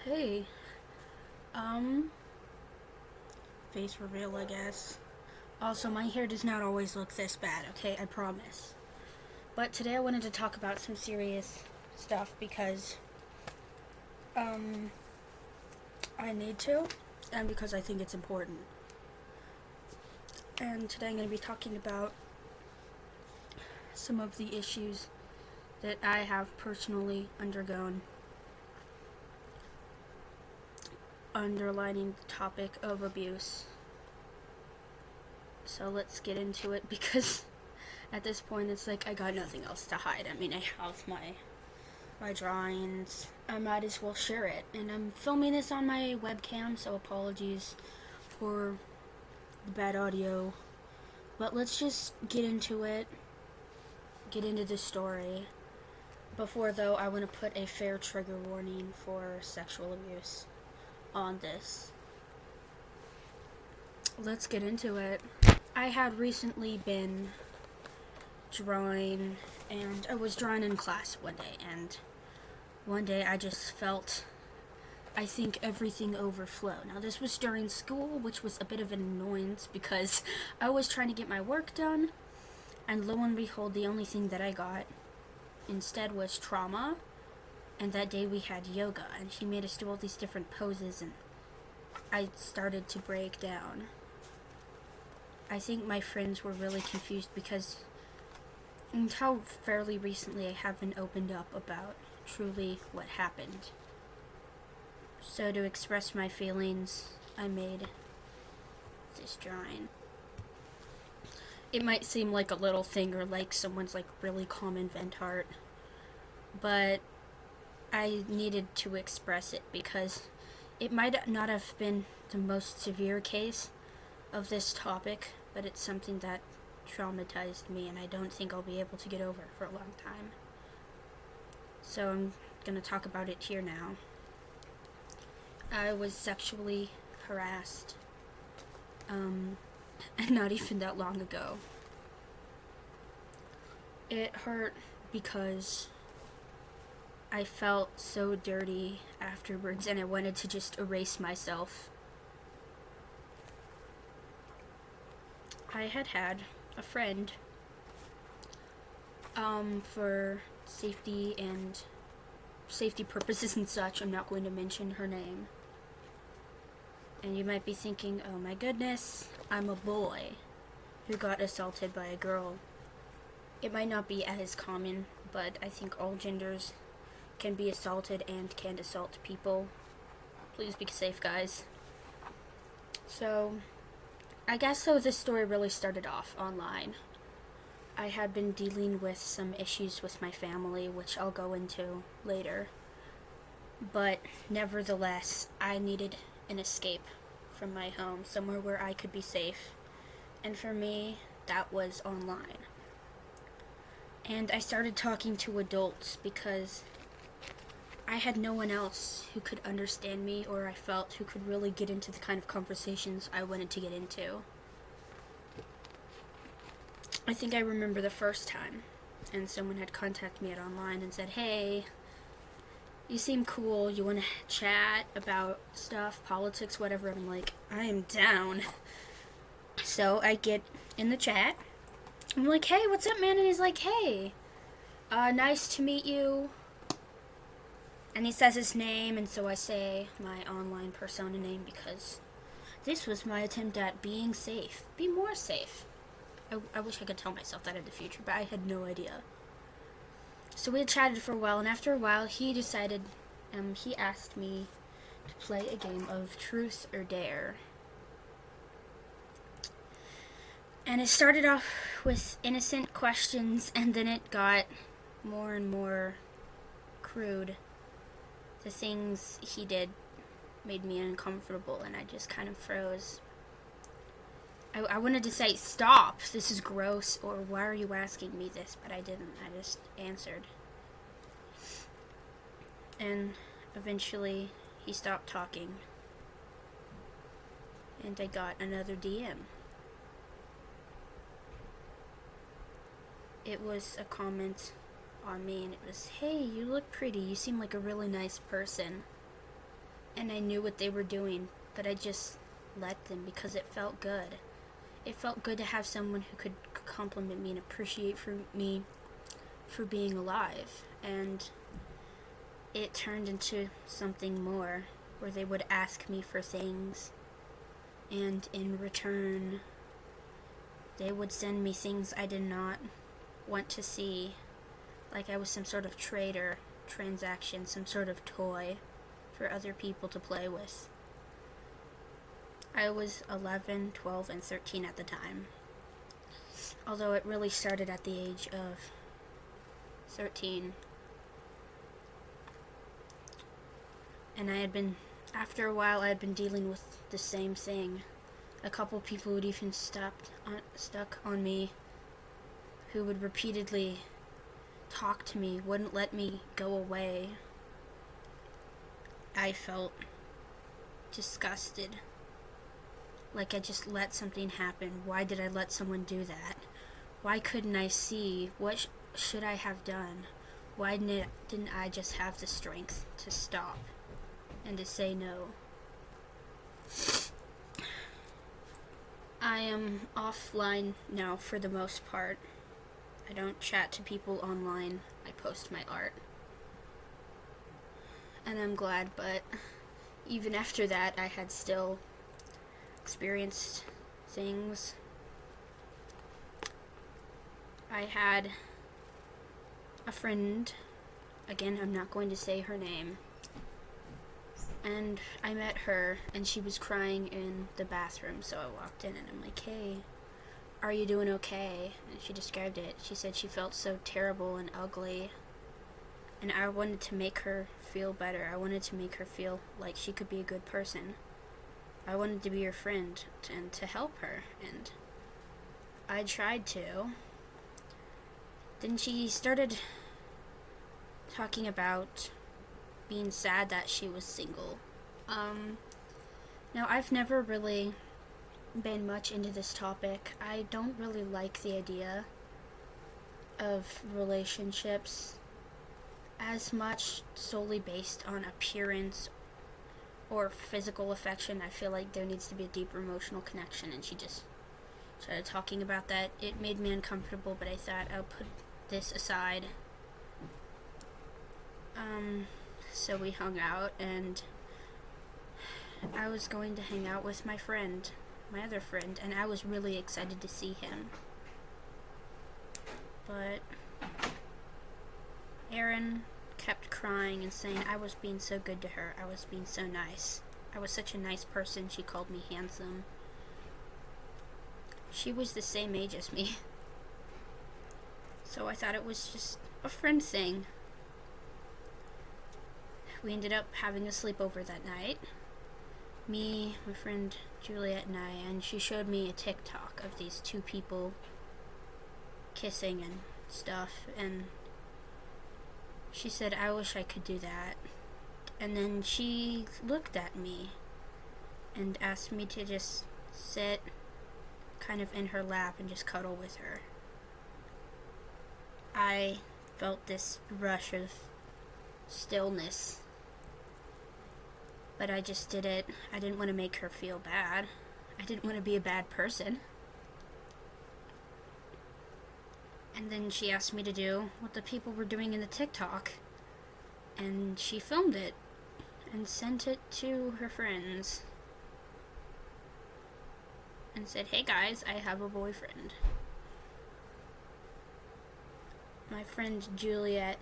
Hey, um, face reveal, I guess. Also, my hair does not always look this bad, okay? I promise. But today I wanted to talk about some serious stuff because, um, I need to, and because I think it's important. And today I'm going to be talking about some of the issues that I have personally undergone, underlining the topic of abuse. So let's get into it because at this point it's like I got nothing else to hide. I mean, I have my drawings. I might as well share it. And I'm filming this on my webcam, so apologies for the bad audio. But let's just get into it. Get into the story. Before though, I want to put a fair trigger warning for sexual abuse on this. Let's get into it. I had recently been drawing, and I was drawing in class one day, and one day I just felt, I think, everything overflow. Now this was during school, which was a bit of an annoyance because I was trying to get my work done, and lo and behold, the only thing that I got instead was trauma. And that day we had yoga, and she made us do all these different poses, and I started to break down. I think my friends were really confused because until fairly recently I haven't opened up about truly what happened. So to express my feelings, I made this drawing. It might seem like a little thing or like someone's like really common vent art, but I needed to express it because it might not have been the most severe case of this topic, but it's something that traumatized me and I don't think I'll be able to get over for a long time. So I'm gonna talk about it here now. I was sexually harassed, and not even that long ago. It hurt because I felt so dirty afterwards and I wanted to just erase myself. I had a friend, for safety purposes and such, I'm not going to mention her name. And you might be thinking, oh my goodness, I'm a boy who got assaulted by a girl. It might not be as common, but I think all genders can be assaulted and can assault people. Please be safe, guys. So, I guess so this story really started off online. I had been dealing with some issues with my family, which I'll go into later. But nevertheless, I needed an escape from my home, somewhere where I could be safe. And for me, that was online. And I started talking to adults because I had no one else who could understand me, or I felt who could really get into the kind of conversations I wanted to get into. I think I remember the first time, and someone had contacted me online and said, hey, you seem cool, you want to chat about stuff, politics, whatever. I'm like, I am down. So I get in the chat. I'm like, hey, what's up, man? And he's like, hey, nice to meet you. And he says his name, and so I say my online persona name because this was my attempt at being safe. Be more safe. I wish I could tell myself that in the future, but I had no idea. So we had chatted for a while, and after a while, he decided, he asked me to play a game of Truth or Dare. And it started off with innocent questions, and then it got more and more crude. The things he did made me uncomfortable, and I just kind of froze. I wanted to say, stop, this is gross, or why are you asking me this? But I didn't. I just answered. And eventually, he stopped talking. And I got another DM. It was a comment on me, and it was, hey, you look pretty, you seem like a really nice person. and I knew what they were doing, but I just let them because it felt good. It felt good to have someone who could compliment me and appreciate me for being alive. And it turned into something more, where they would ask me for things, and in return, they would send me things I did not want to see, like I was some sort of trade or transaction, some sort of toy for other people to play with. I was 11, 12, and 13 at the time, although it really started at the age of 13. And after a while, I had been dealing with the same thing. A couple people would even stuck on me, who would repeatedly talk to me, wouldn't let me go away. I felt disgusted. Like I just let something happen. Why did I let someone do that? Why couldn't I see? What should I have done? Why didn't I just have the strength to stop and to say no? I am offline now for the most part. I don't chat to people online. I post my art. And I'm glad, but even after that, I had still experienced things. I had a friend, again, I'm not going to say her name, and I met her, and she was crying in the bathroom, so I walked in, and I'm like, hey, are you doing okay? And she described it. She said she felt so terrible and ugly, and I wanted to make her feel better. I wanted to make her feel like she could be a good person. I wanted to be her friend and to help her, and I tried to. Then she started talking about being sad that she was single. Now, I've never really been much into this topic. I don't really like the idea of relationships as much solely based on appearance or physical affection. I feel like there needs to be a deeper emotional connection, and she just started talking about that. It made me uncomfortable, but I thought I'll put this aside. So we hung out, and I was going to hang out with my other friend, and I was really excited to see him. But Erin kept crying and saying I was being so good to her. I was being so nice. I was such a nice person. She called me handsome. She was the same age as me. So I thought it was just a friend thing. We ended up having a sleepover that night. Me, my friend Juliet, and and she showed me a TikTok of these two people kissing and stuff, and she said, I wish I could do that. And then she looked at me and asked me to just sit kind of in her lap and just cuddle with her. I felt this rush of stillness, but I just did it. I didn't want to make her feel bad. I didn't want to be a bad person. And then she asked me to do what the people were doing in the TikTok, and she filmed it and sent it to her friends and said, hey guys, I have a boyfriend. My friend Juliet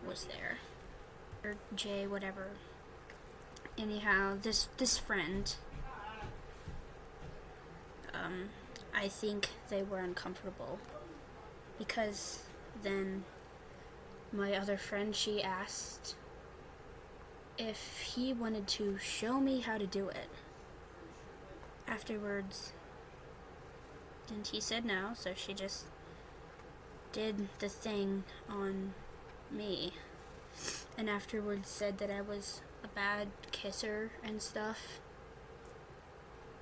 was there, or Jay, whatever. Anyhow, this friend, I think they were uncomfortable, because then my other friend, she asked if he wanted to show me how to do it afterwards, and he said no, so she just did the thing on me, and afterwards said that I was a bad kisser and stuff.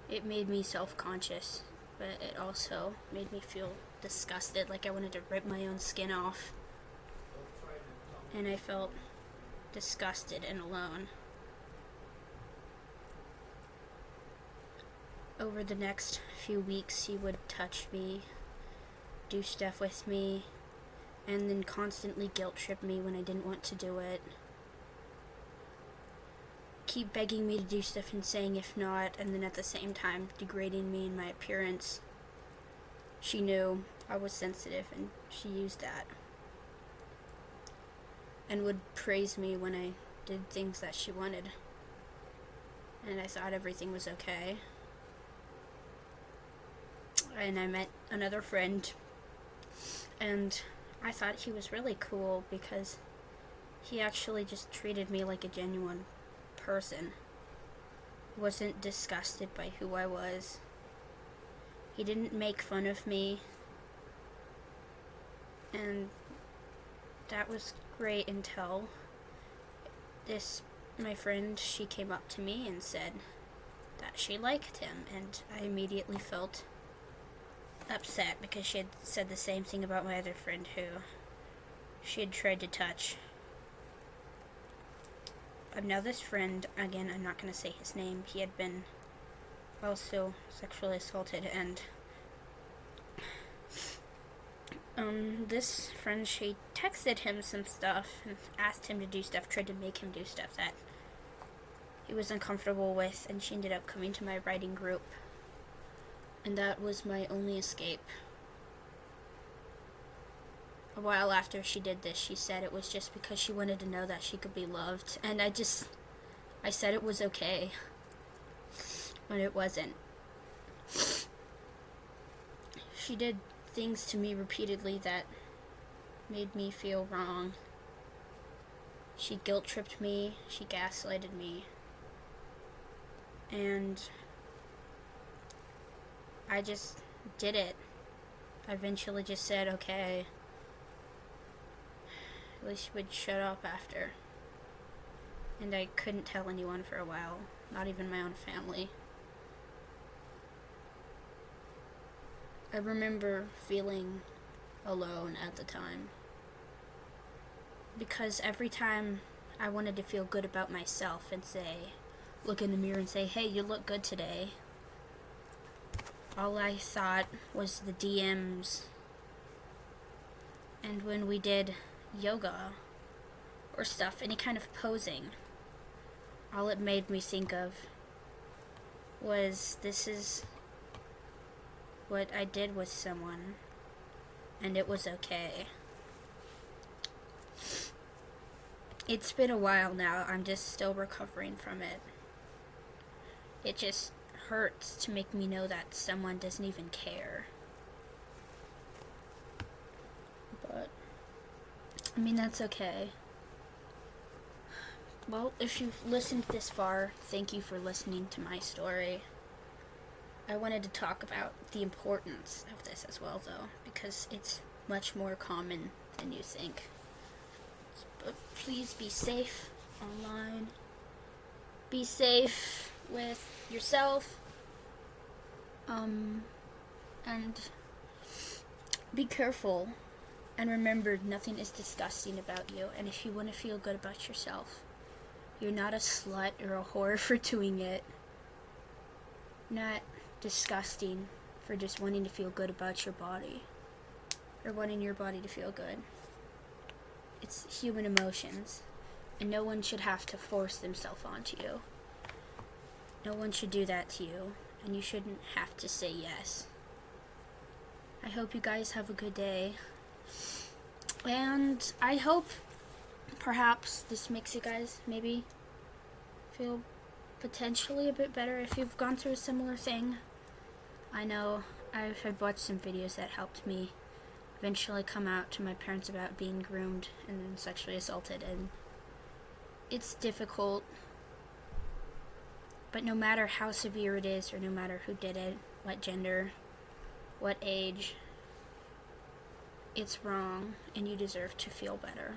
It made me self-conscious, but it also made me feel disgusted, like I wanted to rip my own skin off. And I felt disgusted and alone. over the next few weeks, he would touch me, do stuff with me, and then constantly guilt trip me when I didn't want to do it. Keep begging me to do stuff and saying if not, and then at the same time degrading me in my appearance. She knew I was sensitive, and she used that. And would praise me when I did things that she wanted. And I thought everything was okay. And I met another friend, and I thought he was really cool because he actually just treated me like a genuine person. Wasn't disgusted by who I was. He didn't make fun of me. And that was great until my friend, she came up to me and said that she liked him, and I immediately felt upset because she had said the same thing about my other friend who she had tried to touch. Now this friend, again, I'm not going to say his name, he had been also sexually assaulted, and this friend, she texted him some stuff and asked him to do stuff, tried to make him do stuff that he was uncomfortable with, and she ended up coming to my writing group. And that was my only escape. A while after she did this, she said it was just because she wanted to know that she could be loved. And I said it was okay. But it wasn't. She did things to me repeatedly that made me feel wrong. She guilt-tripped me. She gaslighted me. And I just did it. I eventually just said, okay. At least she would shut up after. And I couldn't tell anyone for a while. Not even my own family. I remember feeling alone at the time. Because every time I wanted to feel good about myself and look in the mirror and say, hey, you look good today, all I thought was the DMs. And when we did yoga or stuff, any kind of posing, all it made me think of was, this is what I did with someone, and it was okay. It's been a while now. I'm just still recovering from it. It just hurts to make me know that someone doesn't even care. But, I mean, that's okay. Well, if you've listened this far, thank you for listening to my story. I wanted to talk about the importance of this as well, though, because it's much more common than you think. But please be safe online. Be safe with yourself. And be careful. And remember, nothing is disgusting about you. And if you want to feel good about yourself, you're not a slut or a whore for doing it. Not disgusting for just wanting to feel good about your body. Or wanting your body to feel good. It's human emotions. And no one should have to force themselves onto you. No one should do that to you. And you shouldn't have to say yes. I hope you guys have a good day. And I hope perhaps this makes you guys maybe feel potentially a bit better if you've gone through a similar thing. I know I've watched some videos that helped me eventually come out to my parents about being groomed and sexually assaulted, and it's difficult, but no matter how severe it is, or no matter who did it, what gender, what age, it's wrong, and you deserve to feel better.